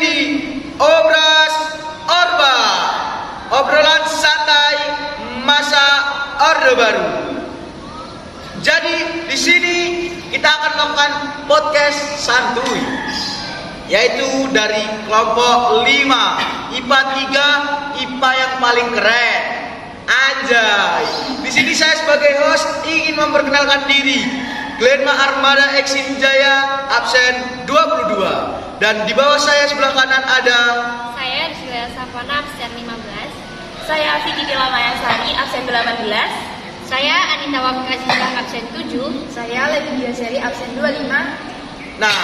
di Obras Orba, obrolan santai masa Orde Baru. Jadi di sini kita akan melakukan podcast santuy, yaitu dari kelompok 5 IPA 3, IPA yang paling keren. Anjay. Di sini saya sebagai host ingin memperkenalkan diri. Glenma Armada Exim Jaya, absen 22. Dan di bawah saya sebelah kanan ada saya Rizlia Safana, absen 15. Saya Vicky Mayasari, absen 18. Saya Anita Wamkazita, absen 7. Saya Levi Seri, absen 25. Nah,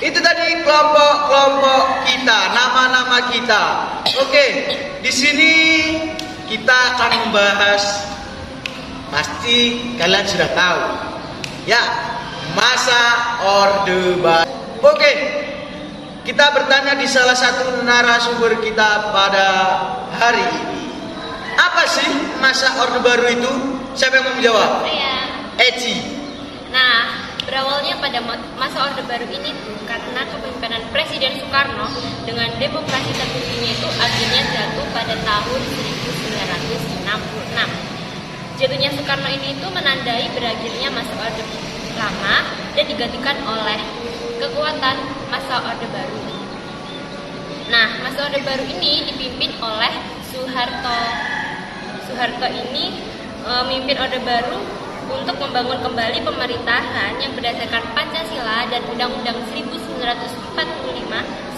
itu tadi kelompok-kelompok kita, nama-nama kita. Oke, di sini kita akan membahas, pasti kalian sudah tahu, ya, masa Orde Baru. Oke, kita bertanya di salah satu narasumber kita pada hari ini. Apa sih masa Orde Baru itu? Siapa yang mau menjawab? Saya. Eci. Nah, berawalnya pada masa Orde Baru ini tuh karena kepemimpinan Presiden Soekarno dengan demokrasi terpimpinnya itu akhirnya jatuh pada tahun 1966. Jatuhnya Soekarno ini itu menandai berakhirnya masa Orde Lama dan digantikan oleh kekuatan masa Orde Baru. Nah, masa Orde Baru ini dipimpin oleh Soeharto. Soeharto ini memimpin Orde Baru untuk membangun kembali pemerintahan yang berdasarkan Pancasila dan Undang-Undang 1945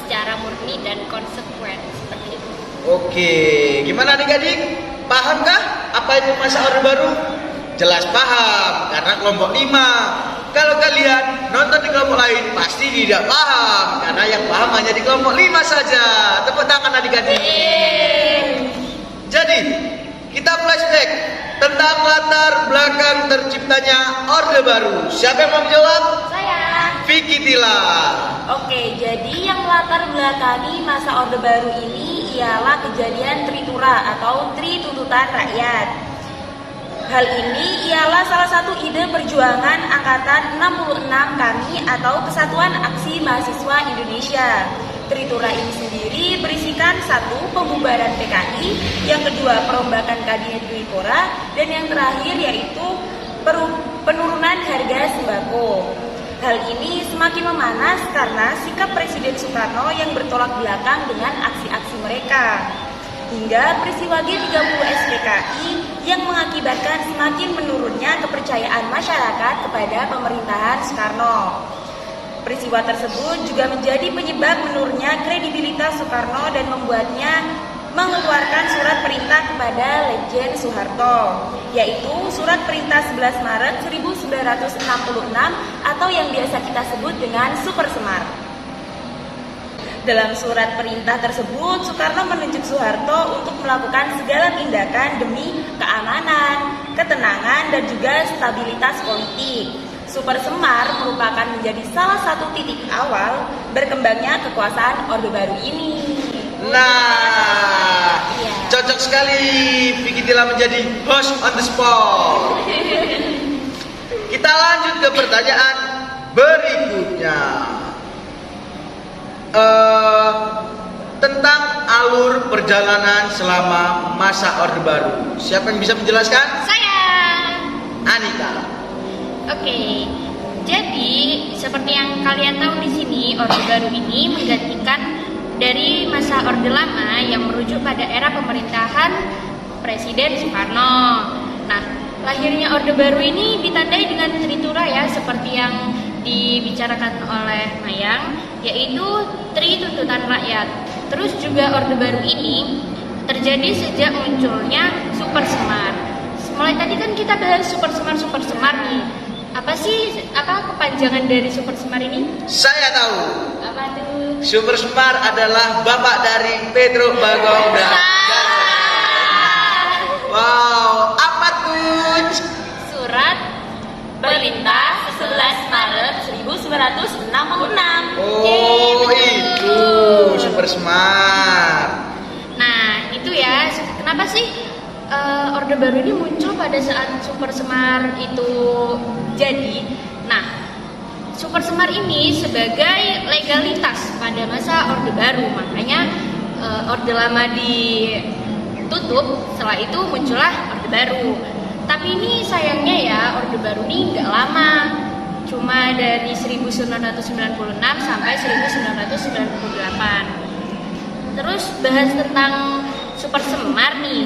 secara murni dan konsekuen seperti itu. Oke, gimana adik-adik? Pahamkah apa itu masa Orde Baru? Jelas paham, karena kelompok 5. Kalau kalian nonton di kelompok lain, pasti tidak paham, karena yang paham hanya di kelompok 5 saja. Tepuk tangan adik-adik. Jadi, kita flashback tentang latar belakang terciptanya Orde Baru. Siapa yang mau menjawab? Saya. Vicky Tila. Oke, jadi yang latar belakangi masa Orde Baru ini ialah kejadian Tritura atau Tri Tuntutan Rakyat. Hal ini ialah salah satu ide perjuangan Angkatan 66 kami atau Kesatuan Aksi Mahasiswa Indonesia. Tritura ini sendiri berisikan 1. Pembubaran PKI, yang kedua perombakan Kabinet Dwipora, dan yang terakhir yaitu penurunan harga sembako. Hal ini semakin memanas karena sikap Presiden Soekarno yang bertolak belakang dengan aksi-aksi mereka. Hingga peristiwa G30 SPKI yang mengakibatkan semakin menurunnya kepercayaan masyarakat kepada pemerintahan Soekarno. Peristiwa tersebut juga menjadi penyebab menurunnya kredibilitas Soekarno dan membuatnya mengeluarkan surat perintah kepada Legend Soeharto, yaitu Surat Perintah 11 Maret 1966 atau yang biasa kita sebut dengan Super Semar. Dalam surat perintah tersebut, Soekarno menunjuk Soeharto untuk melakukan segala tindakan demi keamanan, ketenangan, dan juga stabilitas politik. Super Semar merupakan menjadi salah satu titik awal berkembangnya kekuasaan Orde Baru ini. Nah, Iya. cocok sekali Vicky Tila menjadi host on the spot. Kita lanjut ke pertanyaan berikutnya. Tentang alur perjalanan selama masa Orde Baru. Siapa yang bisa menjelaskan? Saya. Anita. Oke, jadi seperti yang kalian tahu di sini, Orde Baru ini menggantikan dari masa Orde Lama yang merujuk pada era pemerintahan Presiden Soekarno. Nah, lahirnya Orde Baru ini ditandai dengan Tritura ya, seperti yang dibicarakan oleh Mayang, yaitu Tri Tuntutan Rakyat. Terus juga Orde Baru ini terjadi sejak munculnya Super Semar. Mulai tadi kan kita bahas Super Semar nih. Apa sih kepanjangan dari Super Semar ini? Saya tahu. Apa tuh? Super Semar adalah bapak dari Pedro Bagong dan wow, apa tuh? Surat Perintah 11 Maret 1966. Oh, itu Super Semar. Nah, itu ya. Kenapa sih Orde Baru ini muncul pada saat Super Semar itu jadi? Nah, Super Semar ini sebagai legalitas pada masa Orde Baru, makanya Orde Lama ditutup, setelah itu muncullah Orde Baru. Tapi ini sayangnya ya, Orde Baru ini nggak lama, cuma dari 1996 sampai 1998. Terus bahas tentang Super Semar nih.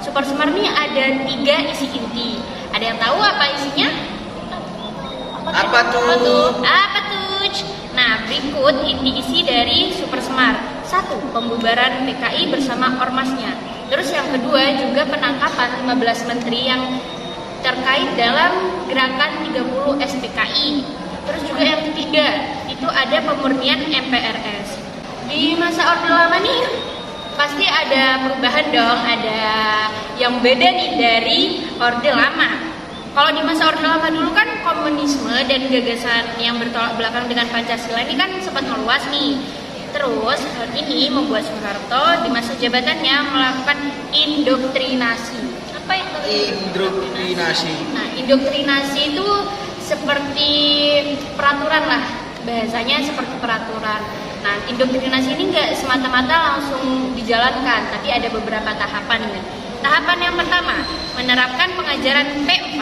Super Semar nih ada 3 isi inti. Ada yang tahu apa isinya? Apa tuh? Apa tuh? Nah, berikut inti isi dari Super Semar. 1. Pembubaran PKI bersama ormasnya. Terus yang kedua juga penangkapan 15 menteri yang terkait dalam gerakan 30 SPKI. Terus juga yang ketiga, itu ada pemurnian MPRS. Di masa Orde Lama nih pasti ada perubahan dong, ada yang beda nih dari Orde Lama. Kalau di masa Orde Lama dulu kan komunisme dan gagasan yang bertolak belakang dengan Pancasila ini kan sempat meluas nih. Terus hal ini membuat Soeharto di masa jabatannya melakukan indoktrinasi. Apa itu? Indoktrinasi. Nah, indoktrinasi itu seperti peraturan lah, bahasanya seperti peraturan. Nah, indoktrinasi ini nggak semata-mata langsung dijalankan, tapi ada beberapa tahapan nih. Tahapan yang pertama, menerapkan pengajaran P4,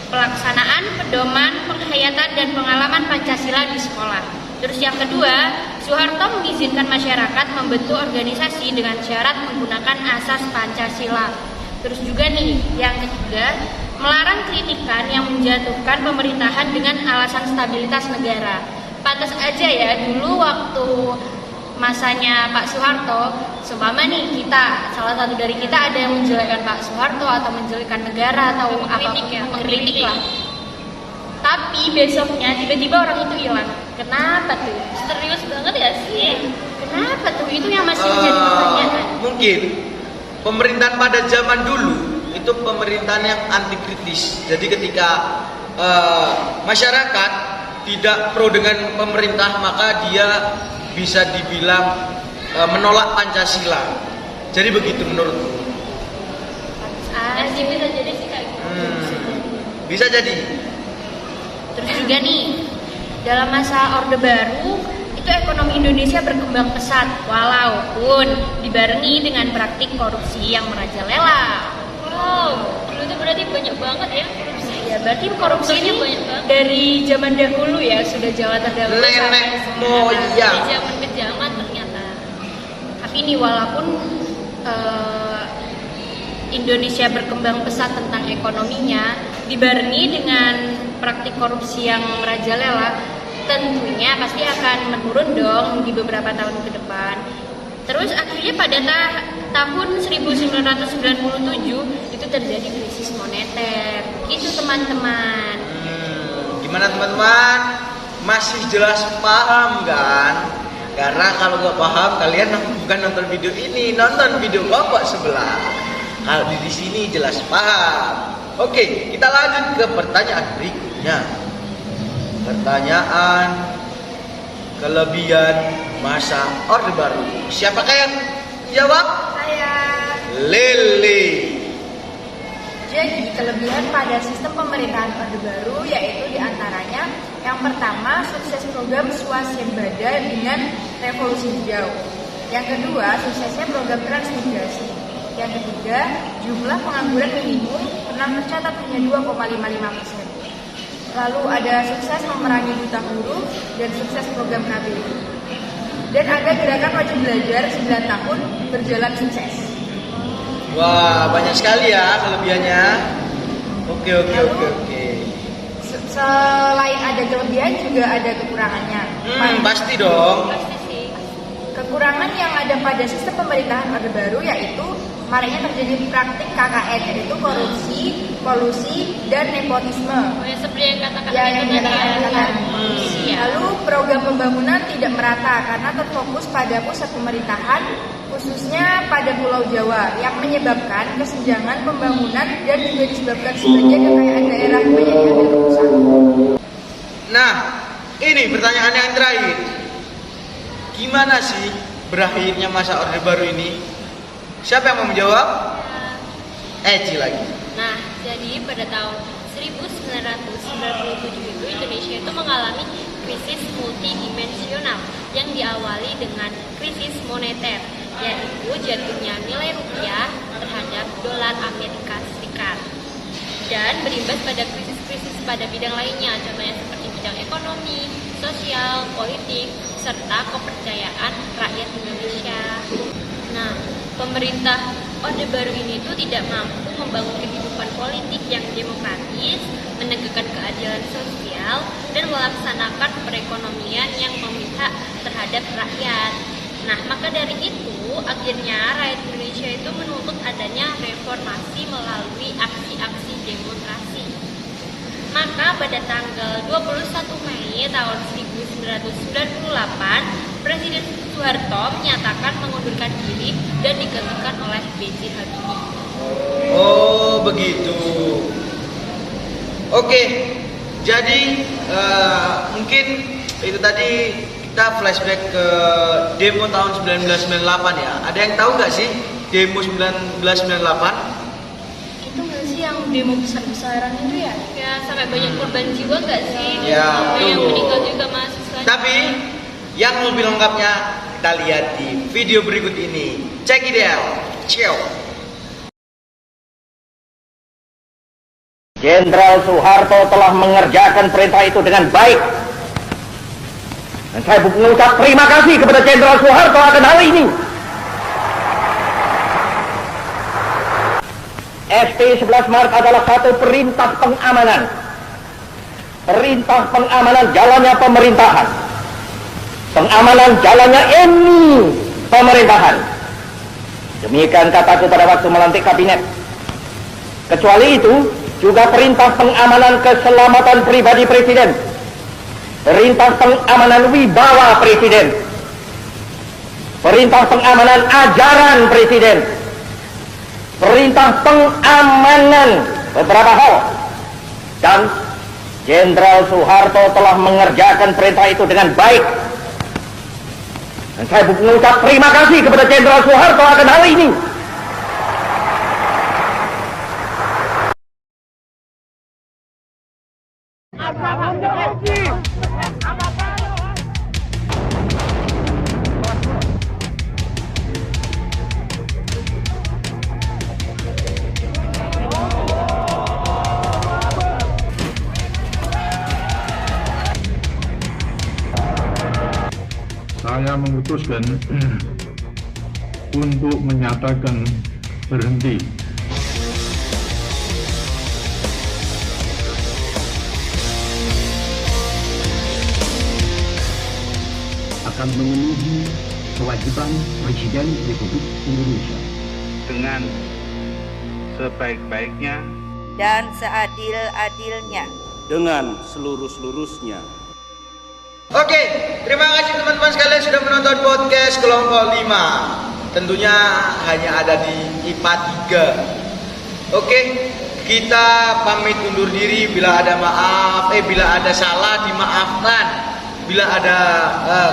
pelaksanaan pedoman, penghayatan, dan pengalaman Pancasila di sekolah. Terus yang kedua, Soeharto mengizinkan masyarakat membentuk organisasi dengan syarat menggunakan asas Pancasila. Terus juga nih, yang ketiga, melarang kritikan yang menjatuhkan pemerintahan dengan alasan stabilitas negara. Pantas aja ya, dulu waktu masanya Pak Soeharto, seumpama nih kita, salah satu dari kita ada yang menjelekkan Pak Soeharto atau menjelekkan negara atau mengkritik lah. Tapi besoknya tiba-tiba orang itu hilang. Kenapa tuh? Serius banget ya sih? Kenapa tuh? Itu yang masih menjadi pertanyaan. Mungkin pemerintahan pada zaman dulu itu pemerintahan yang anti kritis. Jadi ketika masyarakat tidak pro dengan pemerintah, maka dia bisa dibilang menolak Pancasila. Jadi begitu menurutku. Bisa jadi sih kayak gitu. Bisa jadi. Terus juga nih, dalam masa Orde Baru itu ekonomi Indonesia berkembang pesat walaupun dibarengi dengan praktik korupsi yang merajalela. Wow, dulu itu berarti banyak banget ya korupsi. Ya, berarti korupsi ini banyak banget dari zaman dahulu ya, sudah Jawa terdahulu sampai moyang. dari zaman ke zaman ternyata. Tapi ini walaupun Indonesia berkembang pesat tentang ekonominya, dibarengi dengan praktik korupsi yang merajalela, tentunya pasti akan menurun dong di beberapa tahun ke depan. Terus akhirnya pada tahun 1997 itu terjadi krisis moneter. Gitu teman-teman. Gimana teman-teman? Masih jelas paham kan? Karena kalau nggak paham, kalian bukan nonton video ini, nonton video kelompok sebelah. Kalau di sini jelas paham. Oke, kita lanjut ke pertanyaan berikutnya. Pertanyaan kelebihan masa Orde Baru. Siapakah yang jawab? Saya. Lele. Jadi kelebihan pada sistem pemerintahan Orde Baru yaitu diantaranya yang pertama sukses program swasembada dengan revolusi hijau. Yang kedua suksesnya program transmigrasi. Yang ketiga jumlah pengangguran minimum pernah tercatat hanya 2,55%. Lalu ada sukses memerangi buta huruf dan sukses program KBU. Dan ada gerakan wajib belajar 9 tahun berjalan sukses. Wah, banyak sekali ya kelebihannya. Oke. Selain ada kelebihan juga ada kekurangannya. Pasti dong. Pasti sih. Kekurangan yang ada pada sistem pemerintahan Orde Baru yaitu maraknya terjadi praktik KKN, yaitu korupsi, kolusi, dan nepotisme. Ya, seperti yang katakan yang katakan. Ya. Lalu program pembangunan tidak merata karena terfokus pada pusat pemerintahan, khususnya pada Pulau Jawa, yang menyebabkan kesenjangan pembangunan dan juga disebabkan sebagai kekayaan daerah banyak diambil ke pusat. Nah, ini pertanyaan yang terakhir. Gimana sih berakhirnya masa Orde Baru ini? Siapa yang mau menjawab? Eci lagi. Nah, jadi pada tahun 1997 itu Indonesia itu mengalami krisis multidimensional yang diawali dengan krisis moneter, yaitu jatuhnya nilai rupiah terhadap dolar Amerika Serikat, dan berimbas pada krisis-krisis pada bidang lainnya, contohnya seperti bidang ekonomi, sosial, politik, serta kepercayaan rakyat Indonesia. Nah, pemerintah Orde Baru ini itu tidak mampu membangun kehidupan politik yang demokratis, menegakkan keadilan sosial, dan melaksanakan perekonomian yang memihak terhadap rakyat. Nah, maka dari itu, akhirnya rakyat Indonesia itu menuntut adanya reformasi melalui aksi-aksi demonstrasi. Maka pada tanggal 21 Mei tahun 1998, Presiden Soeharto menyatakan mengundurkan diri dan digantikan oleh B.J. Habibie. Oh, begitu. Oke, jadi mungkin itu tadi kita flashback ke demo tahun 1998 ya. Ada yang tahu nggak sih demo 1998? Itu nggak sih yang demo besar-besaran itu ya? Ya, sampai banyak korban jiwa nggak sih? Ya, Sampai yang betul. meninggal juga mahasiswa. Tapi yang lebih lengkapnya kita lihat di video berikut ini. Check it out. Ciao. Jenderal Soeharto telah mengerjakan perintah itu dengan baik. Dan saya mengucap terima kasih kepada Jenderal Soeharto akan hal ini. ST 11 Maret adalah satu perintah pengamanan. Perintah pengamanan jalannya pemerintahan. Pengamanan jalannya ini pemerintahan. Demikian kataku pada waktu melantik kabinet. Kecuali itu, juga perintah pengamanan keselamatan pribadi Presiden, perintah pengamanan wibawa Presiden, perintah pengamanan ajaran Presiden, perintah pengamanan beberapa hal, dan Jenderal Soeharto telah mengerjakan perintah itu dengan baik. Dan saya mengucap terima kasih kepada Jenderal Soeharto akan hal ini. Saya memutuskan untuk menyatakan berhenti. Akan memenuhi kewajiban Presiden Republik Indonesia dengan sebaik-baiknya dan seadil-adilnya dengan seluruh-seluruhnya. Oke, terima kasih teman-teman sekalian sudah menonton podcast kelompok 5. Tentunya hanya ada di IPA 3. Oke, kita pamit undur diri. Bila ada salah dimaafkan. Bila ada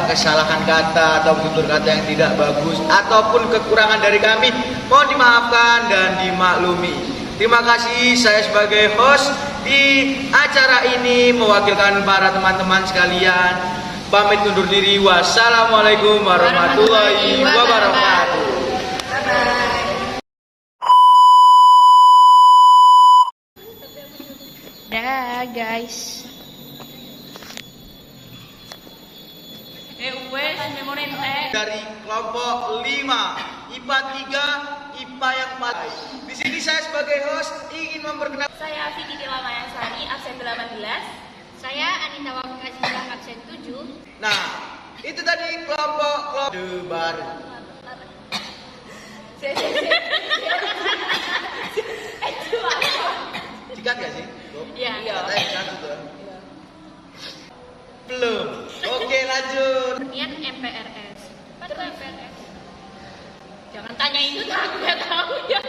kesalahan kata atau tutur kata yang tidak bagus ataupun kekurangan dari kami, mohon dimaafkan dan dimaklumi. Terima kasih, saya sebagai host di acara ini mewakilkan para teman-teman sekalian. Pamit undur diri. Wassalamualaikum warahmatullahi wabarakatuh. Dah guys. Dari kelompok 5 IPA 3 IPA yang 4. Di sini saya sebagai host ingin memperkenalkan. Saya Vicky Tilamayasari, absen 18. Saya Anita Wakasila, absen 7. Nah, itu tadi kelompok baru. Dikat gak sih? Iya. Katanya satu tuh. Belum. Oke, lanjut. Kemudian MPRS. Apa tuh MPRS? Jangan tanya itu, aku nggak tahu ya.